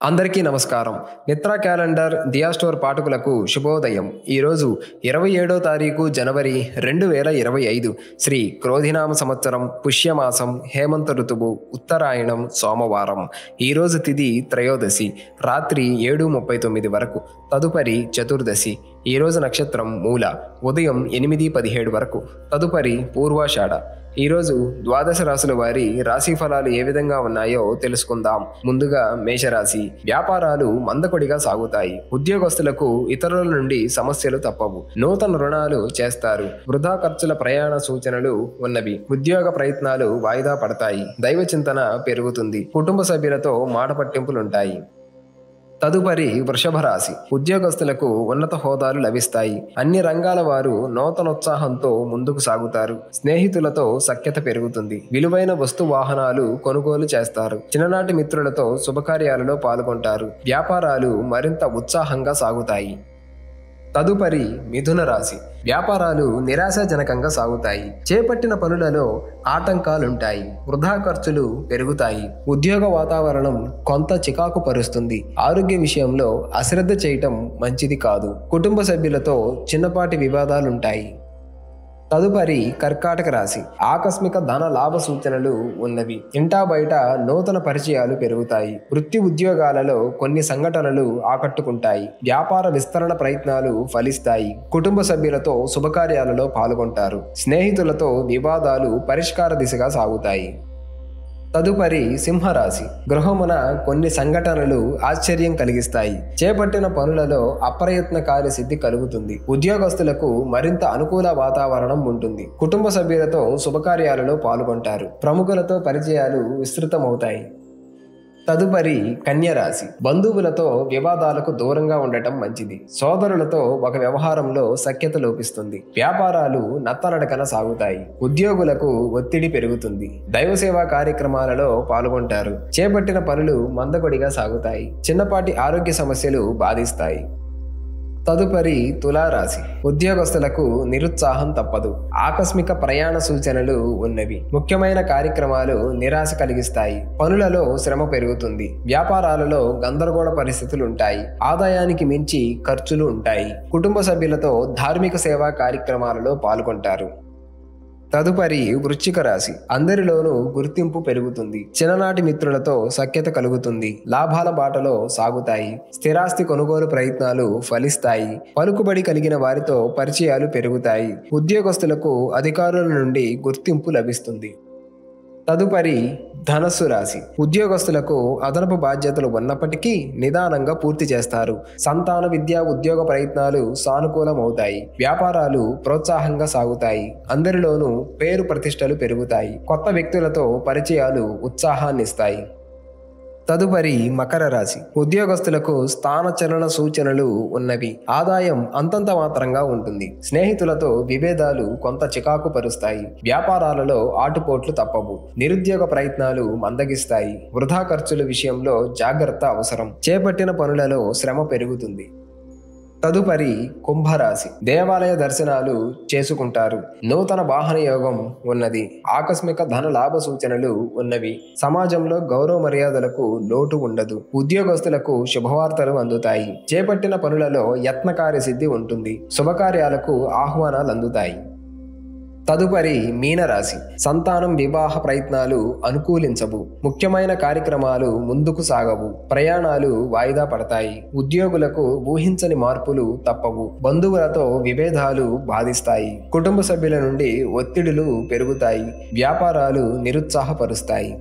అందరికీ నమస్కారం. మిత్ర క్యాలెండర్ దియా స్టోర్ పాఠకులకు శుభోదయం. ఈరోజు 27వ తారీఖు జనవరి 2025 శ్రీ క్రోధినామ సంవత్సరం పుష్యమాసం హేమంత ఋతువు ఉత్తరాయణం సోమవారం. ఈరోజు తిథి త్రయోదశి రాత్రి 7:39 వరకు. తదుపరి చతుర్దశి. ఈరోజు నక్షత్రం మూల ఉదయం 8:17 వరకు. తదుపరి పూర్వాషాఢ. ఈరోజు ద్వాదశ రాశుల వారి రాశి ఫలాలు ఏ విధంగా ఉన్నాయో తెలుసుకుందాం. ముందుగా మేషరాశి. వ్యాపారాలు మందకొడిగా సాగుతాయి. ఉద్యోగస్తులకు ఇతరుల నుండి సమస్యలు తప్పవు. నూతన రుణాలు చేస్తారు. వృధా ఖర్చుల ప్రయాణ సూచనలు ఉన్నవి. ఉద్యోగ ప్రయత్నాలు వాయిదా పడతాయి. దైవ చింతన పెరుగుతుంది. కుటుంబ సభ్యులతో మాట పట్టింపులుంటాయి. తదుపరి వృషభ రాశి. ఉద్యోగస్తులకు ఉన్నత హోదాలు లభిస్తాయి. అన్ని రంగాల వారు నూతనోత్సాహంతో ముందుకు సాగుతారు. స్నేహితులతో సఖ్యత పెరుగుతుంది. విలువైన వస్తు వాహనాలు కొనుగోలు చేస్తారు. చిన్ననాటి మిత్రులతో శుభకార్యాలలో పాల్గొంటారు. వ్యాపారాలు మరింత ఉత్సాహంగా సాగుతాయి. తదుపరి మిథున రాశి. వ్యాపారాలు నిరాశాజనకంగా సాగుతాయి. చేపట్టిన పనులలో ఆటంకాలుంటాయి. వృధా ఖర్చులు పెరుగుతాయి. ఉద్యోగ వాతావరణం కొంత చికాకు పరుస్తుంది. ఆరోగ్య విషయంలో అశ్రద్ధ చేయటం మంచిది కాదు. కుటుంబ సభ్యులతో చిన్నపాటి వివాదాలుంటాయి. తదుపరి కర్కాటక రాశి. ఆకస్మిక ధన లాభ సూచనలు ఉన్నవి. ఇంటా బయట నూతన పరిచయాలు పెరుగుతాయి. వృత్తి ఉద్యోగాలలో కొన్ని సంఘటనలు ఆకట్టుకుంటాయి. వ్యాపార విస్తరణ ప్రయత్నాలు ఫలిస్తాయి. కుటుంబ సభ్యులతో శుభకార్యాలలో పాల్గొంటారు. స్నేహితులతో వివాదాలు పరిష్కార దిశగా సాగుతాయి. తదుపరి సింహరాశి. గృహమున కొన్ని సంఘటనలు ఆశ్చర్యం కలిగిస్తాయి. చేపట్టిన పనులలో అప్రయత్న కార్యసిద్ధి కలుగుతుంది. ఉద్యోగస్తులకు మరింత అనుకూల వాతావరణం ఉంటుంది. కుటుంబ సభ్యులతో శుభకార్యాలలో పాల్గొంటారు. ప్రముఖులతో పరిచయాలు విస్తృతమవుతాయి. తదుపరి కన్యరాశి. బంధువులతో వివాదాలకు దూరంగా ఉండటం మంచిది. సోదరులతో ఒక వ్యవహారంలో సఖ్యత లోపిస్తుంది. వ్యాపారాలు నత్తనడకన సాగుతాయి. ఉద్యోగులకు ఒత్తిడి పెరుగుతుంది. దైవ సేవా కార్యక్రమాలలో పాల్గొంటారు. చేపట్టిన పనులు మందకొడిగా సాగుతాయి. చిన్నపాటి ఆరోగ్య సమస్యలు బాధిస్తాయి. తదుపరి తులారాశి. ఉద్యోగస్తులకు నిరుత్సాహం తప్పదు. ఆకస్మిక ప్రయాణ సూచనలు ఉన్నవి. ముఖ్యమైన కార్యక్రమాలు నిరాశ కలిగిస్తాయి. పనులలో శ్రమ పెరుగుతుంది. వ్యాపారాలలో గందరగోళ పరిస్థితులు ఉంటాయి. ఆదాయానికి మించి ఖర్చులు ఉంటాయి. కుటుంబ సభ్యులతో ధార్మిక సేవా కార్యక్రమాలలో పాల్గొంటారు. తదుపరి వృశ్చిక రాశి. అందరిలోనూ గుర్తింపు పెరుగుతుంది. చిన్ననాటి మిత్రులతో సఖ్యత కలుగుతుంది. లాభాల బాటలో సాగుతాయి. స్థిరాస్తి కొనుగోలు ప్రయత్నాలు ఫలిస్తాయి. పలుకుబడి కలిగిన వారితో పరిచయాలు పెరుగుతాయి. ఉద్యోగస్తులకు అధికారుల నుండి గుర్తింపు లభిస్తుంది. తదుపరి ధనస్సు రాశి. ఉద్యోగస్తులకు అదనపు బాధ్యతలు ఉన్నప్పటికీ నిదానంగా పూర్తి చేస్తారు. సంతాన విద్యా ఉద్యోగ ప్రయత్నాలు సానుకూలమవుతాయి. వ్యాపారాలు ప్రోత్సాహంగా సాగుతాయి. అందరిలోనూ పేరు ప్రతిష్టలు పెరుగుతాయి. కొత్త వ్యక్తులతో పరిచయాలు ఉత్సాహాన్నిస్తాయి. తదుపరి మకర రాశి. ఉద్యోగస్తులకు స్థానచలన సూచనలు ఉన్నవి. ఆదాయం అంతంత మాత్రంగా ఉంటుంది. స్నేహితులతో విభేదాలు కొంత చికాకు పరుస్తాయి. వ్యాపారాలలో ఆటుపోట్లు తప్పవు. నిరుద్యోగ ప్రయత్నాలు మందగిస్తాయి. వృధా ఖర్చుల విషయంలో జాగ్రత్త అవసరం. చేపట్టిన పనులలో శ్రమ పెరుగుతుంది. తదుపరి కుంభరాశి. దేవాలయ దర్శనాలు చేసుకుంటారు. నూతన వాహన యోగం ఉన్నది. ఆకస్మిక ధన లాభ సూచనలు ఉన్నవి. సమాజంలో గౌరవ మర్యాదలకు లోటు ఉండదు. ఉద్యోగస్తులకు శుభవార్తలు అందుతాయి. చేపట్టిన పనులలో యత్నకార్య సిద్ధి ఉంటుంది. శుభకార్యాలకు ఆహ్వానాలు అందుతాయి. తదుపరి మీనరాశి. సంతానం వివాహ ప్రయత్నాలు అనుకూలించవు. ముఖ్యమైన కార్యక్రమాలు ముందుకు సాగవు. ప్రయాణాలు వాయిదా పడతాయి. ఉద్యోగులకు ఊహించని మార్పులు తప్పవు. బంధువులతో విభేదాలు బాధిస్తాయి. కుటుంబ సభ్యుల నుండి ఒత్తిడులు పెరుగుతాయి. వ్యాపారాలు నిరుత్సాహపరుస్తాయి.